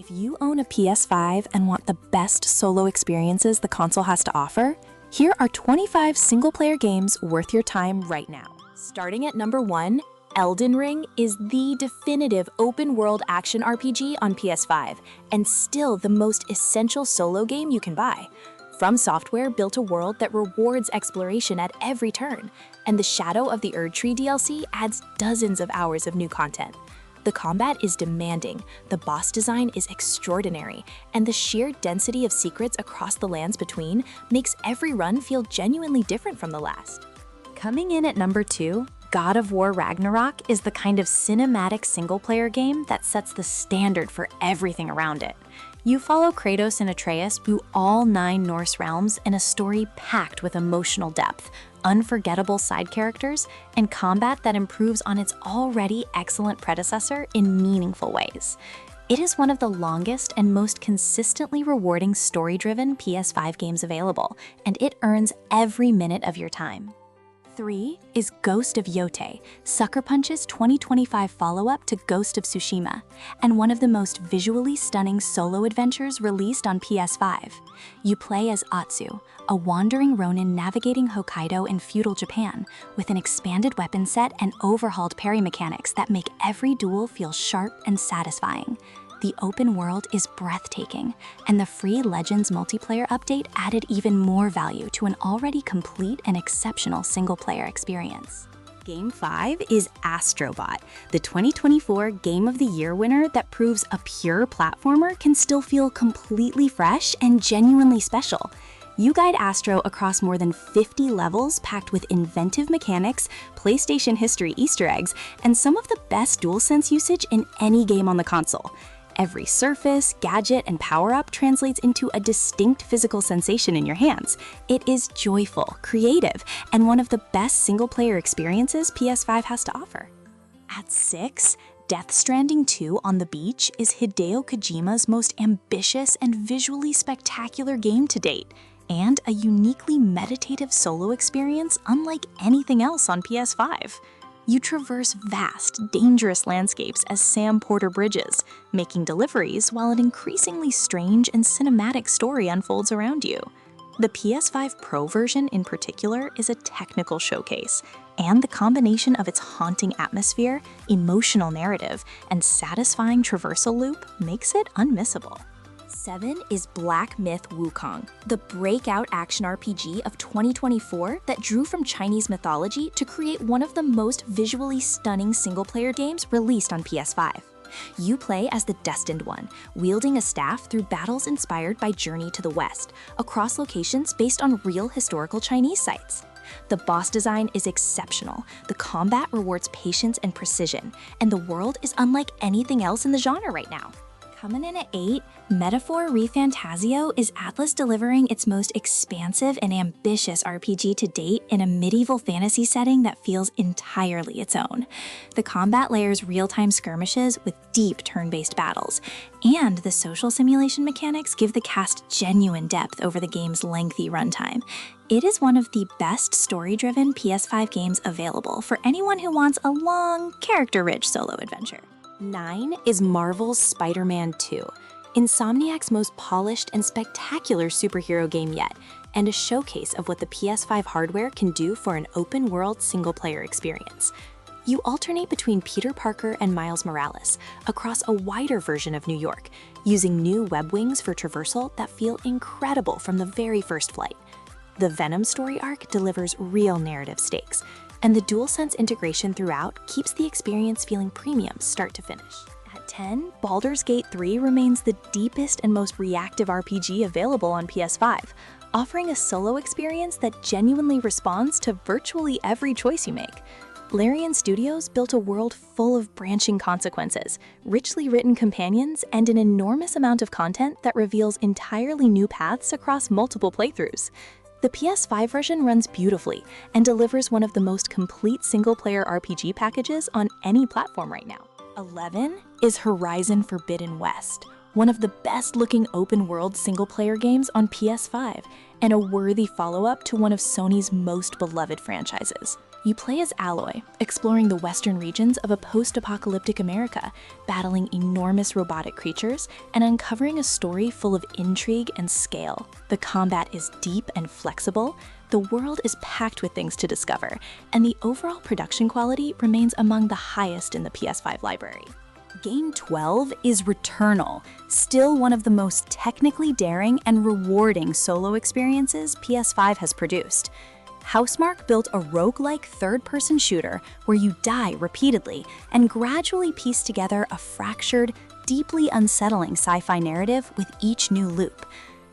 If you own a PS5 and want the best solo experiences the console has to offer, here are 25 single-player games worth your time right now. Starting at number 1, Elden Ring is the definitive open-world action RPG on PS5, and still the most essential solo game you can buy. From Software built a world that rewards exploration at every turn, and the Shadow of the Erdtree DLC adds dozens of hours of new content. The combat is demanding, the boss design is extraordinary, and the sheer density of secrets across the lands between makes every run feel genuinely different from the last. Coming in at number 2, God of War Ragnarok is the kind of cinematic single-player game that sets the standard for everything around it. You follow Kratos and Atreus through all 9 Norse realms in a story packed with emotional depth, unforgettable side characters, and combat that improves on its already excellent predecessor in meaningful ways. It is one of the longest and most consistently rewarding story-driven PS5 games available, and it earns every minute of your time. 3 is Ghost of Yotei, Sucker Punch's 2025 follow-up to Ghost of Tsushima, and one of the most visually stunning solo adventures released on PS5. You play as Atsu, a wandering ronin navigating Hokkaido in feudal Japan, with an expanded weapon set and overhauled parry mechanics that make every duel feel sharp and satisfying. The open world is breathtaking, and the free Legends multiplayer update added even more value to an already complete and exceptional single-player experience. Game 5 is Astro Bot, the 2024 Game of the Year winner that proves a pure platformer can still feel completely fresh and genuinely special. You guide Astro across more than 50 levels packed with inventive mechanics, PlayStation history Easter eggs, and some of the best DualSense usage in any game on the console. Every surface, gadget, and power-up translates into a distinct physical sensation in your hands. It is joyful, creative, and one of the best single-player experiences PS5 has to offer. At 6, Death Stranding 2 on the Beach is Hideo Kojima's most ambitious and visually spectacular game to date, and a uniquely meditative solo experience unlike anything else on PS5. You traverse vast, dangerous landscapes as Sam Porter bridges, making deliveries while an increasingly strange and cinematic story unfolds around you. The PS5 Pro version in particular is a technical showcase, and the combination of its haunting atmosphere, emotional narrative, and satisfying traversal loop makes it unmissable. 7 is Black Myth: Wukong, the breakout action RPG of 2024 that drew from Chinese mythology to create one of the most visually stunning single-player games released on PS5. You play as the Destined One, wielding a staff through battles inspired by Journey to the West, across locations based on real historical Chinese sites. The boss design is exceptional, the combat rewards patience and precision, and the world is unlike anything else in the genre right now. Coming in at 8, Metaphor ReFantazio is Atlus delivering its most expansive and ambitious RPG to date in a medieval fantasy setting that feels entirely its own. The combat layers real-time skirmishes with deep turn-based battles, and the social simulation mechanics give the cast genuine depth over the game's lengthy runtime. It is one of the best story-driven PS5 games available for anyone who wants a long, character-rich solo adventure. 9 is Marvel's Spider-Man 2, Insomniac's most polished and spectacular superhero game yet, and a showcase of what the PS5 hardware can do for an open-world single-player experience. You alternate between Peter Parker and Miles Morales across a wider version of New York, using new web wings for traversal that feel incredible from the very first flight. The Venom story arc delivers real narrative stakes, and the DualSense integration throughout keeps the experience feeling premium start to finish. At 10, Baldur's Gate 3 remains the deepest and most reactive RPG available on PS5, offering a solo experience that genuinely responds to virtually every choice you make. Larian Studios built a world full of branching consequences, richly written companions, and an enormous amount of content that reveals entirely new paths across multiple playthroughs. The PS5 version runs beautifully and delivers one of the most complete single-player RPG packages on any platform right now. 11 is Horizon Forbidden West, one of the best-looking open-world single-player games on PS5, and a worthy follow-up to one of Sony's most beloved franchises. You play as Aloy, exploring the western regions of a post-apocalyptic America, battling enormous robotic creatures and uncovering a story full of intrigue and scale. The combat is deep and flexible, the world is packed with things to discover, and the overall production quality remains among the highest in the PS5 library. Game 12 is Returnal, still one of the most technically daring and rewarding solo experiences PS5 has produced. Housemarque built a roguelike third-person shooter where you die repeatedly and gradually piece together a fractured, deeply unsettling sci-fi narrative with each new loop.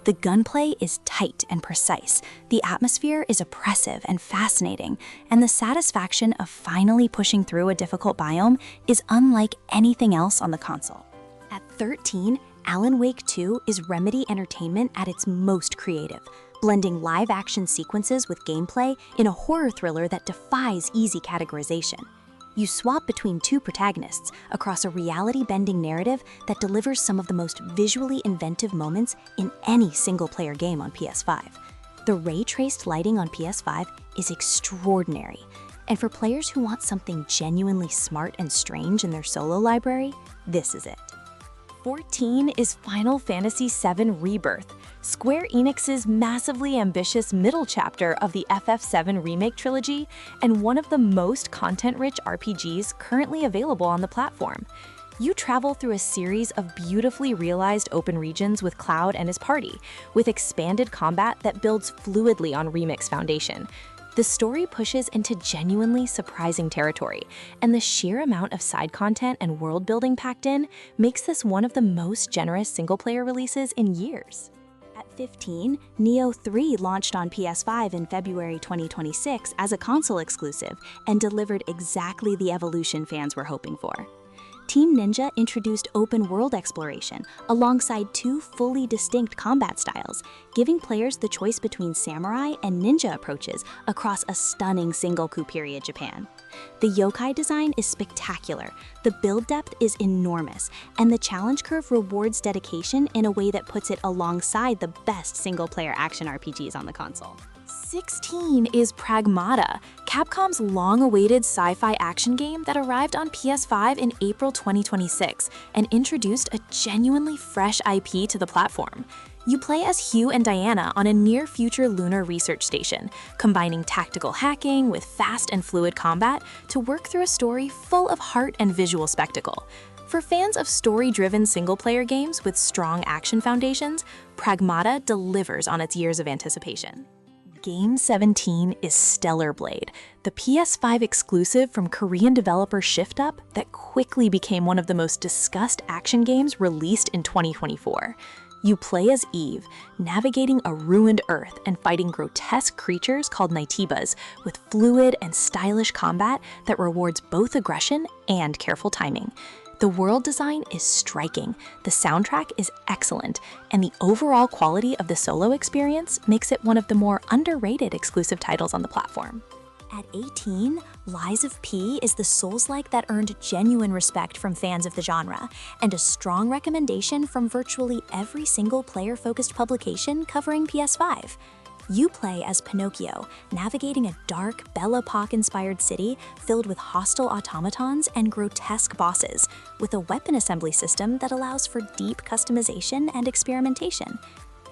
The gunplay is tight and precise, the atmosphere is oppressive and fascinating, and the satisfaction of finally pushing through a difficult biome is unlike anything else on the console. At 13, Alan Wake 2 is Remedy Entertainment at its most creative, blending live-action sequences with gameplay in a horror thriller that defies easy categorization. You swap between two protagonists across a reality-bending narrative that delivers some of the most visually inventive moments in any single-player game on PS5. The ray-traced lighting on PS5 is extraordinary, and for players who want something genuinely smart and strange in their solo library, this is it. 14 is Final Fantasy VII Rebirth, Square Enix's massively ambitious middle chapter of the FF7 Remake trilogy and one of the most content-rich RPGs currently available on the platform. You travel through a series of beautifully realized open regions with Cloud and his party, with expanded combat that builds fluidly on Remake's foundation. The story pushes into genuinely surprising territory, and the sheer amount of side content and world building packed in makes this one of the most generous single-player releases in years. At 15, Nioh 3 launched on PS5 in February 2026 as a console exclusive and delivered exactly the evolution fans were hoping for. Team Ninja introduced open-world exploration alongside two fully distinct combat styles, giving players the choice between samurai and ninja approaches across a stunning Sengoku period Japan. The yokai design is spectacular, the build depth is enormous, and the challenge curve rewards dedication in a way that puts it alongside the best single-player action RPGs on the console. 16 is Pragmata, Capcom's long-awaited sci-fi action game that arrived on PS5 in April 2026 and introduced a genuinely fresh IP to the platform. You play as Hugh and Diana on a near-future lunar research station, combining tactical hacking with fast and fluid combat to work through a story full of heart and visual spectacle. For fans of story-driven single-player games with strong action foundations, Pragmata delivers on its years of anticipation. Game 17 is Stellar Blade, the PS5 exclusive from Korean developer ShiftUp that quickly became one of the most discussed action games released in 2024. You play as Eve, navigating a ruined Earth and fighting grotesque creatures called Naitibas with fluid and stylish combat that rewards both aggression and careful timing. The world design is striking, the soundtrack is excellent, and the overall quality of the solo experience makes it one of the more underrated exclusive titles on the platform. At 18, Lies of P is the Souls-like that earned genuine respect from fans of the genre, and a strong recommendation from virtually every single player-focused publication covering PS5. You play as Pinocchio, navigating a dark, Belle Epoque-inspired city filled with hostile automatons and grotesque bosses, with a weapon assembly system that allows for deep customization and experimentation.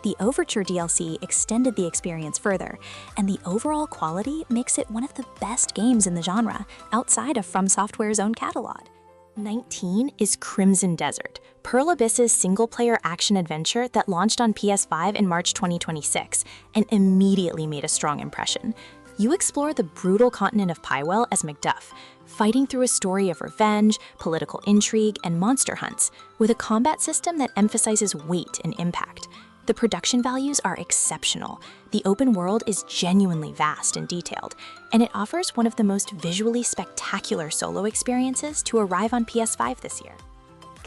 The Overture DLC extended the experience further, and the overall quality makes it one of the best games in the genre, outside of From Software's own catalog. 19 is Crimson Desert, Pearl Abyss's single-player action-adventure that launched on PS5 in March 2026 and immediately made a strong impression. You explore the brutal continent of Pywell as Macduff, fighting through a story of revenge, political intrigue, and monster hunts, with a combat system that emphasizes weight and impact. The production values are exceptional, the open world is genuinely vast and detailed, and it offers one of the most visually spectacular solo experiences to arrive on PS5 this year.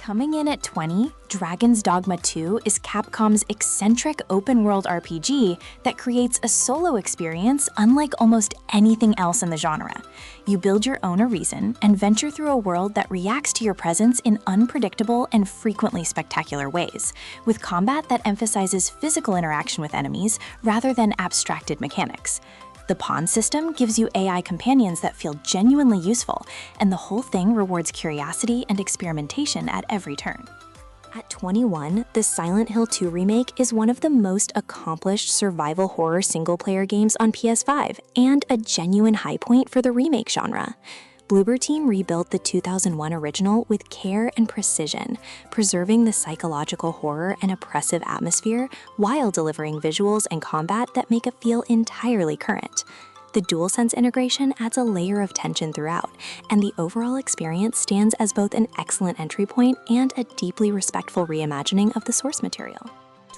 Coming in at 20, Dragon's Dogma 2 is Capcom's eccentric open-world RPG that creates a solo experience unlike almost anything else in the genre. You build your own Arisen and venture through a world that reacts to your presence in unpredictable and frequently spectacular ways, with combat that emphasizes physical interaction with enemies rather than abstracted mechanics. The pawn system gives you AI companions that feel genuinely useful, and the whole thing rewards curiosity and experimentation at every turn. At 21, the Silent Hill 2 remake is one of the most accomplished survival horror single-player games on PS5 and a genuine high point for the remake genre. Bloober Team rebuilt the 2001 original with care and precision, preserving the psychological horror and oppressive atmosphere while delivering visuals and combat that make it feel entirely current. The DualSense integration adds a layer of tension throughout, and the overall experience stands as both an excellent entry point and a deeply respectful reimagining of the source material.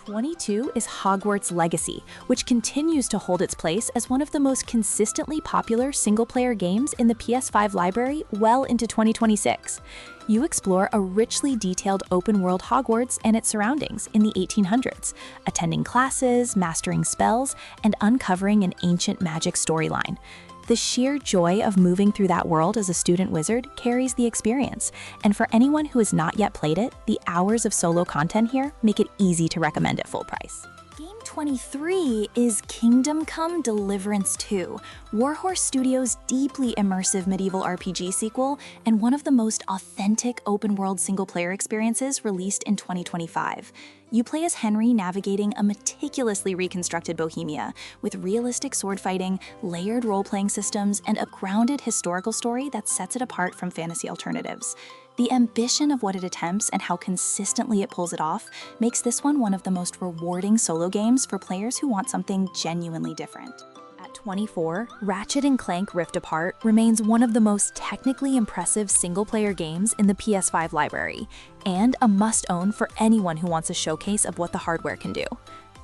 22 is Hogwarts Legacy, which continues to hold its place as one of the most consistently popular single-player games in the PS5 library well into 2026. You explore a richly detailed open-world Hogwarts and its surroundings in the 1800s, attending classes, mastering spells, and uncovering an ancient magic storyline. The sheer joy of moving through that world as a student wizard carries the experience, and for anyone who has not yet played it, the hours of solo content here make it easy to recommend at full price. Game 23 is Kingdom Come: Deliverance 2, Warhorse Studios' deeply immersive medieval RPG sequel and one of the most authentic open-world single-player experiences released in 2025. You play as Henry navigating a meticulously reconstructed Bohemia with realistic sword fighting, layered role-playing systems, and a grounded historical story that sets it apart from fantasy alternatives. The ambition of what it attempts and how consistently it pulls it off makes this one of the most rewarding solo games for players who want something genuinely different. At 24, Ratchet and Clank Rift Apart remains one of the most technically impressive single-player games in the PS5 library, and a must-own for anyone who wants a showcase of what the hardware can do.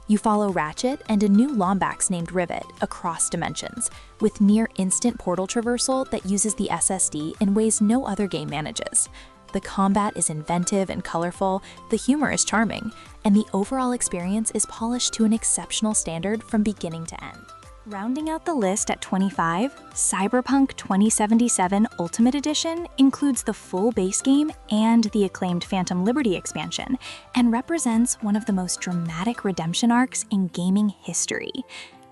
You follow Ratchet and a new Lombax named Rivet across dimensions, with near-instant portal traversal that uses the SSD in ways no other game manages. The combat is inventive and colorful, the humor is charming, and the overall experience is polished to an exceptional standard from beginning to end. Rounding out the list at 25, Cyberpunk 2077 Ultimate Edition includes the full base game and the acclaimed Phantom Liberty expansion, and represents one of the most dramatic redemption arcs in gaming history.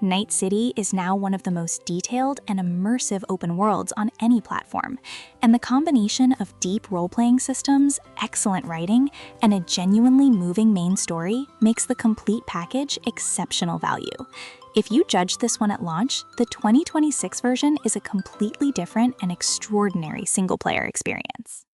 Night City is now one of the most detailed and immersive open worlds on any platform, and the combination of deep role-playing systems, excellent writing, and a genuinely moving main story makes the complete package exceptional value. If you judged this one at launch, the 2026 version is a completely different and extraordinary single-player experience.